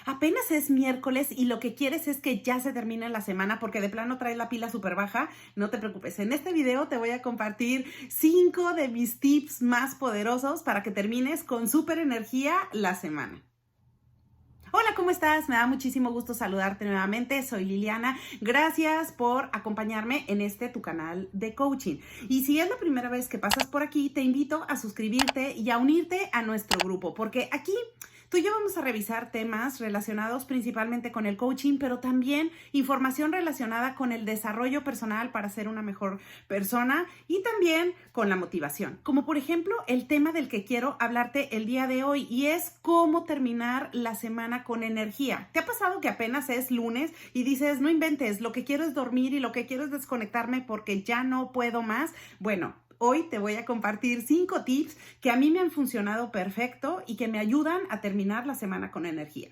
Apenas es miércoles y lo que quieres es que ya se termine la semana porque de plano traes la pila súper baja. No te preocupes, en este video te voy a compartir 5 de mis tips más poderosos para que termines con súper energía la semana. Hola, ¿cómo estás? Me da muchísimo gusto saludarte nuevamente. Soy Liliana. Gracias por acompañarme en tu canal de coaching. Y si es la primera vez que pasas por aquí, te invito a suscribirte y a unirte a nuestro grupo, porque aquí tú y yo vamos a revisar temas relacionados principalmente con el coaching, pero también información relacionada con el desarrollo personal para ser una mejor persona y también con la motivación. Como por ejemplo el tema del que quiero hablarte el día de hoy y es cómo terminar la semana con energía. ¿Te ha pasado que apenas es lunes y dices, no inventes, lo que quiero es dormir y lo que quiero es desconectarme porque ya no puedo más? Bueno, hoy te voy a compartir 5 tips que a mí me han funcionado perfecto y que me ayudan a terminar la semana con energía.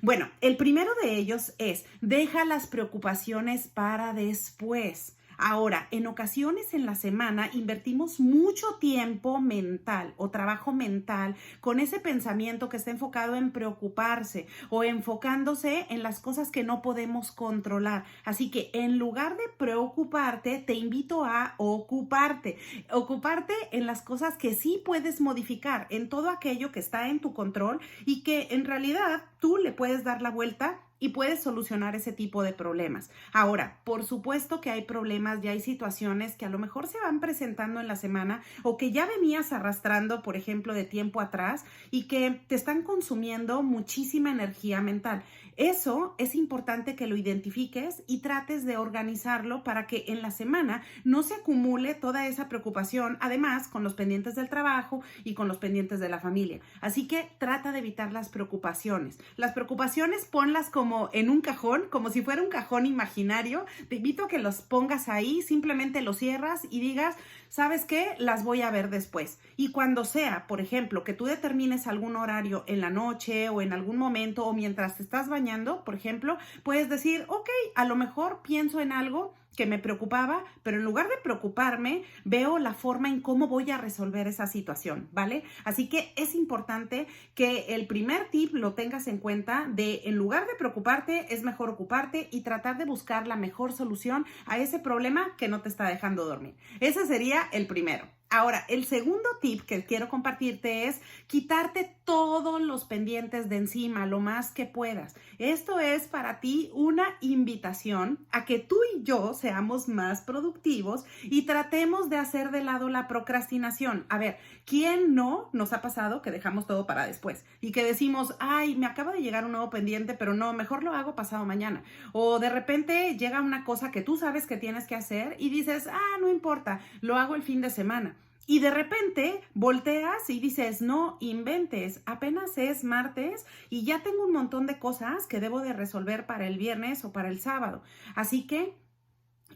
Bueno, el primero de ellos es, deja las preocupaciones para después. Ahora, en ocasiones en la semana invertimos mucho tiempo mental o trabajo mental con ese pensamiento que está enfocado en preocuparse o enfocándose en las cosas que no podemos controlar. Así que en lugar de preocuparte, te invito a ocuparte. Ocuparte en las cosas que sí puedes modificar, en todo aquello que está en tu control y que en realidad tú le puedes dar la vuelta y puedes solucionar ese tipo de problemas. Ahora, por supuesto que hay problemas, ya hay situaciones que a lo mejor se van presentando en la semana o que ya venías arrastrando, por ejemplo, de tiempo atrás y que te están consumiendo muchísima energía mental. Eso es importante que lo identifiques y trates de organizarlo para que en la semana no se acumule toda esa preocupación, además con los pendientes del trabajo y con los pendientes de la familia. Así que trata de evitar las preocupaciones. Las preocupaciones ponlas como en un cajón, como si fuera un cajón imaginario. Te invito a que los pongas ahí, simplemente los cierras y digas, ¿sabes qué? Las voy a ver después. Y cuando sea, por ejemplo, que tú determines algún horario en la noche o en algún momento o mientras te estás bañando, por ejemplo, puedes decir, ok, a lo mejor pienso en algo que me preocupaba, pero en lugar de preocuparme, veo la forma en cómo voy a resolver esa situación, ¿vale? Así que es importante que el primer tip lo tengas en cuenta de, en lugar de preocuparte, es mejor ocuparte y tratar de buscar la mejor solución a ese problema que no te está dejando dormir. Ese sería el primero. Ahora, el segundo tip que quiero compartirte es quitarte todos los pendientes de encima, lo más que puedas. Esto es para ti una invitación a que tú y yo seamos más productivos y tratemos de hacer de lado la procrastinación. A ver, ¿quién no nos ha pasado que dejamos todo para después y que decimos, ay, me acaba de llegar un nuevo pendiente, pero no, mejor lo hago pasado mañana? O de repente llega una cosa que tú sabes que tienes que hacer y dices, no importa, lo hago el fin de semana. Y de repente volteas y dices, no inventes, apenas es martes y ya tengo un montón de cosas que debo de resolver para el viernes o para el sábado. Así que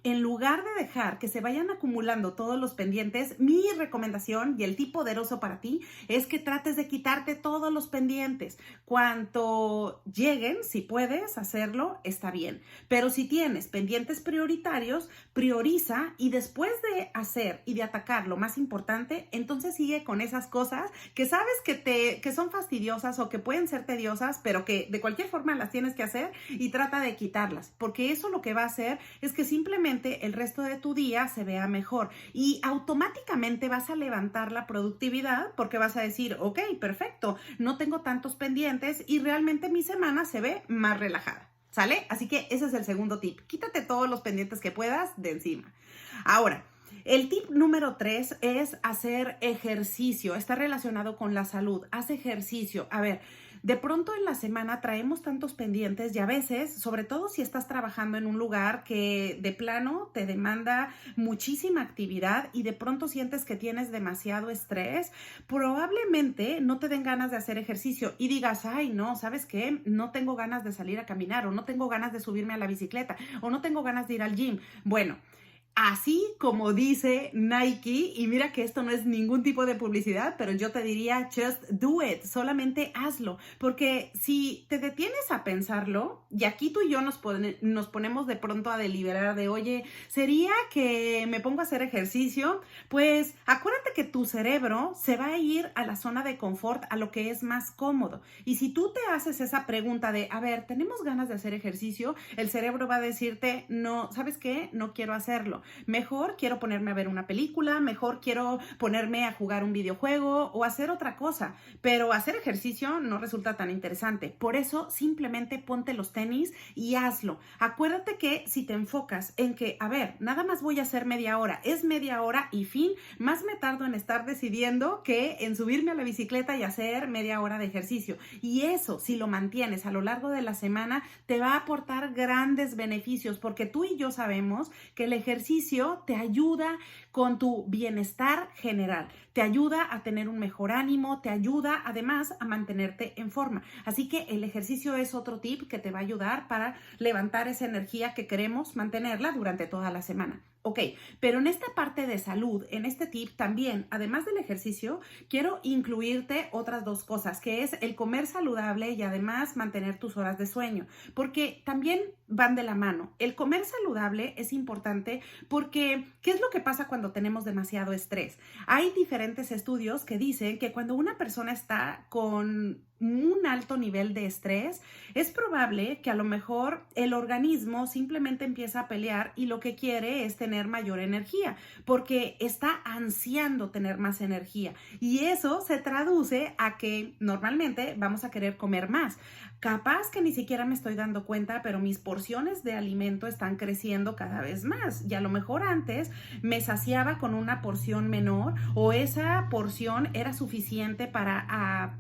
en lugar de dejar que se vayan acumulando todos los pendientes, mi recomendación y el tip poderoso para ti es que trates de quitarte todos los pendientes. Cuanto lleguen, si puedes hacerlo, está bien. Pero si tienes pendientes prioritarios, prioriza y después de hacer y de atacar lo más importante, entonces sigue con esas cosas que sabes que son fastidiosas o que pueden ser tediosas, pero que de cualquier forma las tienes que hacer y trata de quitarlas, porque eso lo que va a hacer es que simplemente el resto de tu día se vea mejor y automáticamente vas a levantar la productividad porque vas a decir, ok, perfecto, no tengo tantos pendientes y realmente mi semana se ve más relajada, ¿sale? Así que ese es el segundo tip, quítate todos los pendientes que puedas de encima. Ahora, el tip número 3 es hacer ejercicio. Está relacionado con la salud. Haz ejercicio. A ver, de pronto en la semana traemos tantos pendientes y a veces, sobre todo si estás trabajando en un lugar que de plano te demanda muchísima actividad y de pronto sientes que tienes demasiado estrés, probablemente no te den ganas de hacer ejercicio y digas, ay, no, ¿sabes qué? No tengo ganas de salir a caminar o no tengo ganas de subirme a la bicicleta o no tengo ganas de ir al gym. Bueno, así como dice Nike, y mira que esto no es ningún tipo de publicidad, pero yo te diría, just do it, solamente hazlo, porque si te detienes a pensarlo, y aquí tú y yo nos ponemos de pronto a deliberar de, oye, ¿sería que me pongo a hacer ejercicio? Pues acuérdate que tu cerebro se va a ir a la zona de confort, a lo que es más cómodo, y si tú te haces esa pregunta de, a ver, ¿tenemos ganas de hacer ejercicio? El cerebro va a decirte, no, ¿sabes qué? No quiero hacerlo. Mejor quiero ponerme a ver una película, mejor quiero ponerme a jugar un videojuego o hacer otra cosa, pero hacer ejercicio no resulta tan interesante. Por eso simplemente ponte los tenis y hazlo. Acuérdate que si te enfocas en que, a ver, nada más voy a hacer media hora, es media hora y fin, más me tardo en estar decidiendo que en subirme a la bicicleta y hacer media hora de ejercicio. Y eso, si lo mantienes a lo largo de la semana, te va a aportar grandes beneficios, porque tú y yo sabemos que el ejercicio te ayuda con tu bienestar general, te ayuda a tener un mejor ánimo, te ayuda además a mantenerte en forma. Así que el ejercicio es otro tip que te va a ayudar para levantar esa energía que queremos mantenerla durante toda la semana. Ok, pero en esta parte de salud, en este tip también, además del ejercicio, quiero incluirte otras dos cosas, que es el comer saludable y además mantener tus horas de sueño, porque también van de la mano. El comer saludable es importante porque, ¿qué es lo que pasa cuando tenemos demasiado estrés? Hay diferentes estudios que dicen que cuando una persona está con un alto nivel de estrés, es probable que a lo mejor el organismo simplemente empieza a pelear y lo que quiere es tener mayor energía, porque está ansiando tener más energía. Y eso se traduce a que normalmente vamos a querer comer más. Capaz que ni siquiera me estoy dando cuenta, pero mis porciones de alimento están creciendo cada vez más. Y a lo mejor antes me saciaba con una porción menor o esa porción era suficiente para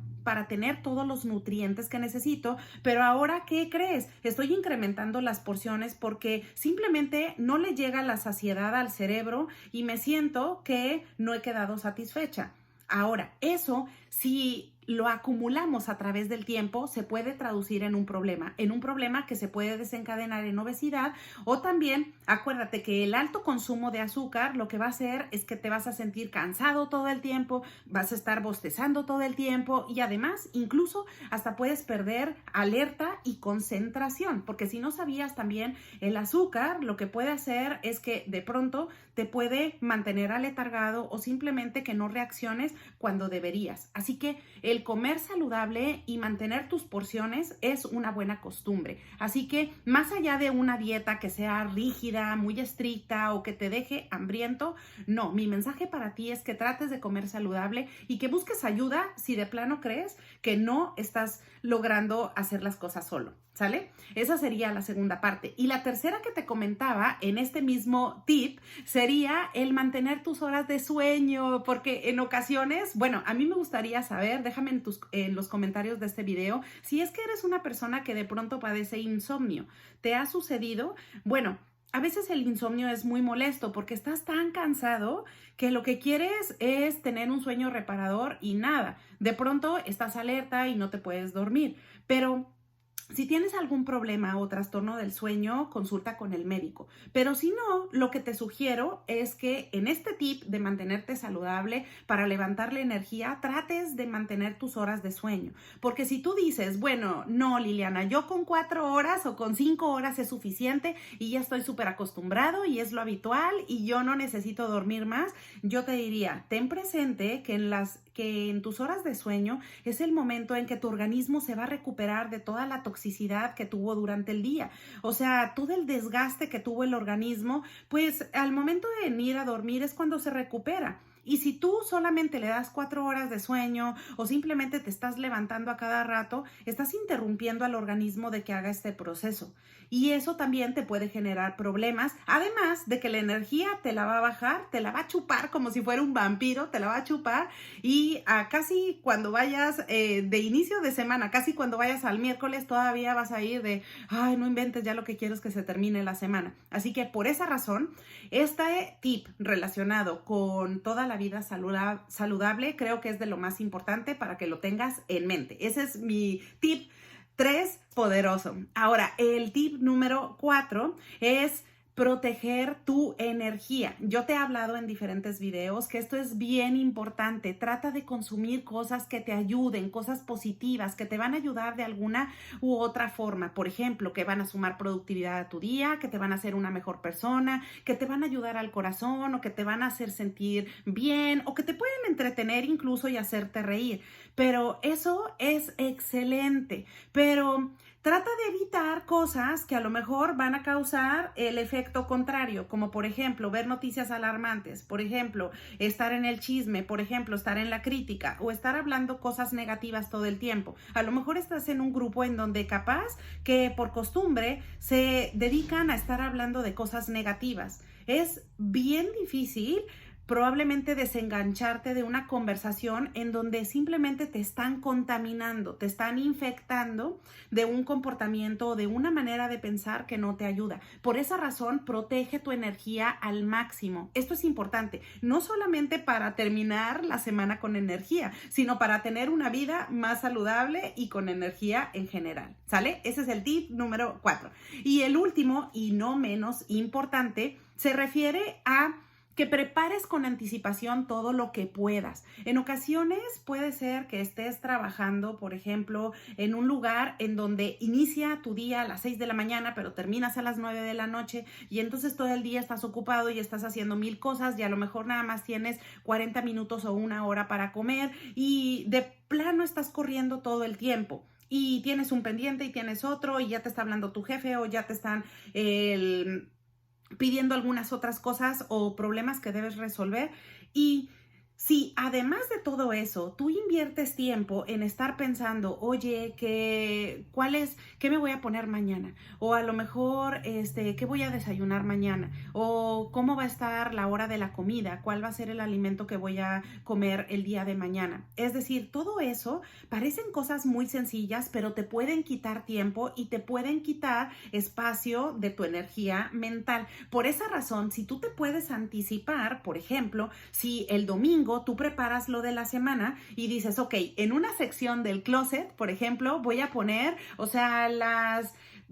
tener todos los nutrientes que necesito, pero ahora, ¿qué crees? Estoy incrementando las porciones porque simplemente no le llega la saciedad al cerebro y me siento que no he quedado satisfecha. Ahora, eso, si lo acumulamos a través del tiempo, se puede traducir en un problema que se puede desencadenar en obesidad, o también acuérdate que el alto consumo de azúcar lo que va a hacer es que te vas a sentir cansado todo el tiempo, vas a estar bostezando todo el tiempo y además incluso hasta puedes perder alerta y concentración, porque si no sabías también, el azúcar lo que puede hacer es que de pronto te puede mantener aletargado o simplemente que no reacciones cuando deberías. Así que el comer saludable y mantener tus porciones es una buena costumbre. Así que más allá de una dieta que sea rígida, muy estricta o que te deje hambriento, no, mi mensaje para ti es que trates de comer saludable y que busques ayuda si de plano crees que no estás logrando hacer las cosas solo. ¿Sale? Esa sería la segunda parte. Y la tercera que te comentaba en este mismo tip sería el mantener tus horas de sueño, porque en ocasiones, bueno, a mí me gustaría saber, déjame en los comentarios de este video, si es que eres una persona que de pronto padece insomnio. ¿Te ha sucedido? Bueno, a veces el insomnio es muy molesto porque estás tan cansado que lo que quieres es tener un sueño reparador y nada. De pronto estás alerta y no te puedes dormir, pero si tienes algún problema o trastorno del sueño, consulta con el médico. Pero si no, lo que te sugiero es que en este tip de mantenerte saludable para levantar la energía, trates de mantener tus horas de sueño. Porque si tú dices, bueno, no, Liliana, yo con 4 horas o con 5 horas es suficiente y ya estoy súper acostumbrado y es lo habitual y yo no necesito dormir más, yo te diría, ten presente que en tus horas de sueño es el momento en que tu organismo se va a recuperar de toda la toxicidad que tuvo durante el día. O sea, todo el desgaste que tuvo el organismo, pues al momento de ir a dormir es cuando se recupera. Y si tú solamente le das 4 horas de sueño o simplemente te estás levantando a cada rato, estás interrumpiendo al organismo de que haga este proceso. Y eso también te puede generar problemas, además de que la energía te la va a bajar, te la va a chupar como si fuera un vampiro, te la va a chupar y casi cuando vayas de inicio de semana, casi cuando vayas al miércoles, todavía vas a ir de, ay, no inventes, ya lo que quiero es que se termine la semana. Así que por esa razón, este tip relacionado con toda la vida saludable creo que es de lo más importante para que lo tengas en mente. Ese es mi tip 3 poderoso. Ahora, el tip número 4 es proteger tu energía. Yo te he hablado en diferentes videos que esto es bien importante. Trata de consumir cosas que te ayuden, cosas positivas, que te van a ayudar de alguna u otra forma. Por ejemplo, que van a sumar productividad a tu día, que te van a hacer una mejor persona, que te van a ayudar al corazón o que te van a hacer sentir bien o que te pueden entretener incluso y hacerte reír. Pero eso es excelente. Pero trata de evitar cosas que a lo mejor van a causar el efecto contrario, como por ejemplo ver noticias alarmantes, por ejemplo estar en el chisme, por ejemplo estar en la crítica o estar hablando cosas negativas todo el tiempo. A lo mejor estás en un grupo en donde capaz que por costumbre se dedican a estar hablando de cosas negativas. Es bien difícil probablemente desengancharte de una conversación en donde simplemente te están contaminando, te están infectando de un comportamiento o de una manera de pensar que no te ayuda. Por esa razón, protege tu energía al máximo. Esto es importante, no solamente para terminar la semana con energía, sino para tener una vida más saludable y con energía en general, ¿sale? Ese es el tip número 4. Y el último, y no menos importante, se refiere a que prepares con anticipación todo lo que puedas. En ocasiones puede ser que estés trabajando, por ejemplo, en un lugar en donde inicia tu día a las 6 de la mañana, pero terminas a las 9 de la noche y entonces todo el día estás ocupado y estás haciendo 1000 cosas y a lo mejor nada más tienes 40 minutos o una hora para comer y de plano estás corriendo todo el tiempo. Y tienes un pendiente y tienes otro y ya te está hablando tu jefe o ya te están pidiendo algunas otras cosas o problemas que debes resolver. Y si además de todo eso, tú inviertes tiempo en estar pensando, oye, ¿qué me voy a poner mañana? O a lo mejor, ¿qué voy a desayunar mañana? O ¿cómo va a estar la hora de la comida? ¿Cuál va a ser el alimento que voy a comer el día de mañana? Es decir, todo eso parecen cosas muy sencillas, pero te pueden quitar tiempo y te pueden quitar espacio de tu energía mental. Por esa razón, si tú te puedes anticipar, por ejemplo, si el domingo tú preparas lo de la semana y dices, ok, en una sección del closet, por ejemplo, voy a poner, o sea,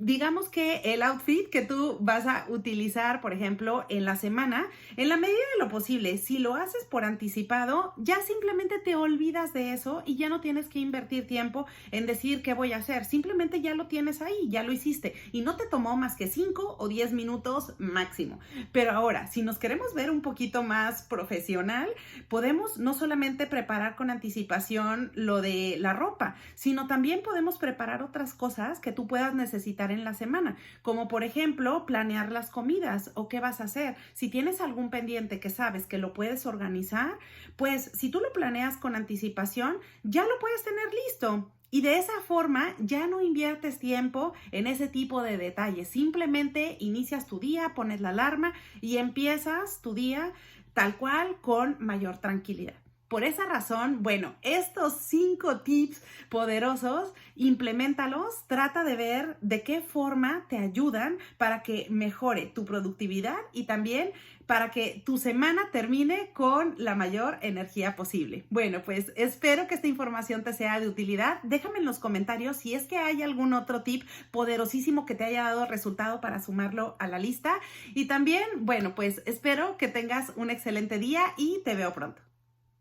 digamos que el outfit que tú vas a utilizar, por ejemplo, en la semana, en la medida de lo posible, si lo haces por anticipado, ya simplemente te olvidas de eso y ya no tienes que invertir tiempo en decir qué voy a hacer. Simplemente ya lo tienes ahí, ya lo hiciste y no te tomó más que 5 o 10 minutos máximo. Pero ahora, si nos queremos ver un poquito más profesional, podemos no solamente preparar con anticipación lo de la ropa, sino también podemos preparar otras cosas que tú puedas necesitar en la semana, como por ejemplo planear las comidas o qué vas a hacer. Si tienes algún pendiente que sabes que lo puedes organizar, pues si tú lo planeas con anticipación, ya lo puedes tener listo. Y de esa forma ya no inviertes tiempo en ese tipo de detalles. Simplemente inicias tu día, pones la alarma y empiezas tu día tal cual con mayor tranquilidad. Por esa razón, bueno, estos 5 tips poderosos, impleméntalos, trata de ver de qué forma te ayudan para que mejore tu productividad y también para que tu semana termine con la mayor energía posible. Bueno, pues espero que esta información te sea de utilidad. Déjame en los comentarios si es que hay algún otro tip poderosísimo que te haya dado resultado para sumarlo a la lista. Y también, bueno, pues espero que tengas un excelente día y te veo pronto.